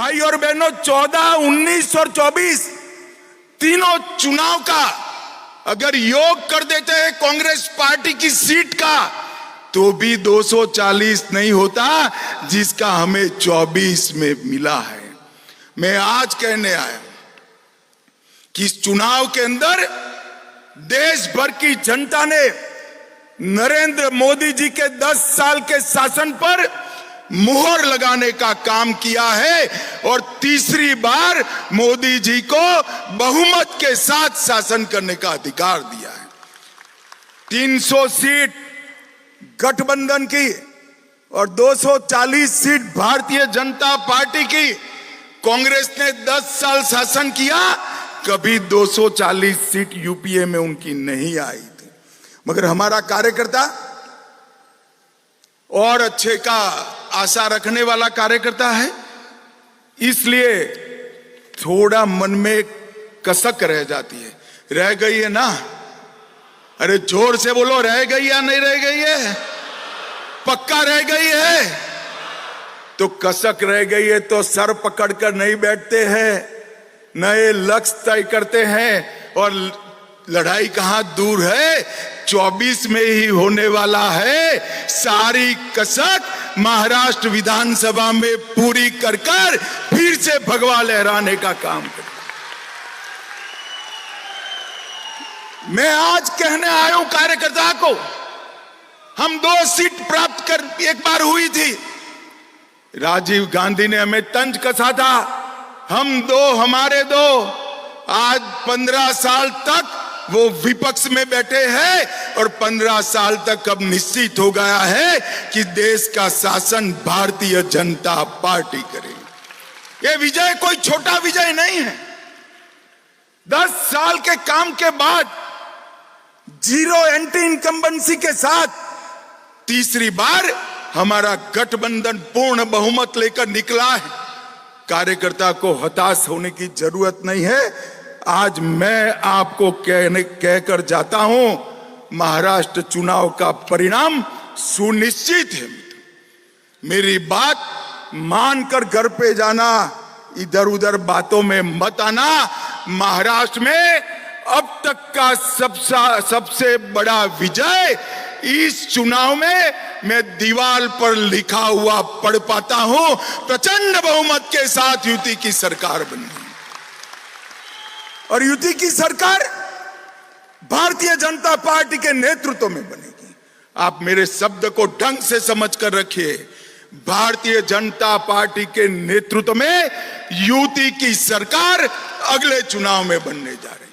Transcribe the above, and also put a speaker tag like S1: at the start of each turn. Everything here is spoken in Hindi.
S1: भाई और बहनों, 14, 19 और 24 तीनों चुनाव का अगर योग कर देते हैं कांग्रेस पार्टी की सीट का, तो भी 240 नहीं होता जिसका हमें 24 में मिला है। मैं आज कहने आया कि इस चुनाव के अंदर देश भर की जनता ने नरेंद्र मोदी जी के 10 साल के शासन पर मुहर लगाने का काम किया है और तीसरी बार मोदी जी को बहुमत के साथ शासन करने का अधिकार दिया है। 300 सीट गठबंधन की और 240 सीट भारतीय जनता पार्टी की। कांग्रेस ने 10 साल शासन किया, कभी 240 सीट यूपीए में उनकी नहीं आई थी। मगर हमारा कार्यकर्ता और अच्छे का आशा रखने वाला कार्यकर्ता है, इसलिए थोड़ा मन में कसक रह जाती है। रह गई है ना? अरे जोर से बोलो, रह गई या नहीं रह गई है? पक्का रह गई है? तो कसक रह गई है तो सर पकड़कर नहीं बैठते हैं, नए लक्ष्य तय करते हैं और लड़ाई कहां दूर है, 24 में ही होने वाला है। सारी कसक महाराष्ट्र विधानसभा में पूरी कर फिर से भगवा लहराने का काम करें। मैं आज कहने आया हूं कार्यकर्ता को, हम 2 सीट प्राप्त कर एक बार हुई थी, राजीव गांधी ने हमें तंज कसा था, हम 2 हमारे 2। आज 15 साल तक वो विपक्ष में बैठे हैं और 15 साल तक अब निश्चित हो गया है कि देश का शासन भारतीय जनता पार्टी करेगी। ये विजय कोई छोटा विजय नहीं है। 10 साल के काम के बाद जीरो एंटी इनकम्बेंसी के साथ तीसरी बार हमारा गठबंधन पूर्ण बहुमत लेकर निकला है। कार्यकर्ता को हताश होने की जरूरत नहीं है। आज मैं आपको कहकर जाता हूं, महाराष्ट्र चुनाव का परिणाम सुनिश्चित है। मेरी बात मानकर घर पे जाना, इधर उधर बातों में मत आना। महाराष्ट्र में अब तक का सबसे बड़ा विजय इस चुनाव में मैं दीवार पर लिखा हुआ पढ़ पाता हूं, प्रचंड बहुमत के साथ युति की सरकार बनी और युति की सरकार भारतीय जनता पार्टी के नेतृत्व में बनेगी। आप मेरे शब्द को ढंग से समझ कर रखिए, भारतीय जनता पार्टी के नेतृत्व में युति की सरकार अगले चुनाव में बनने जा रही है।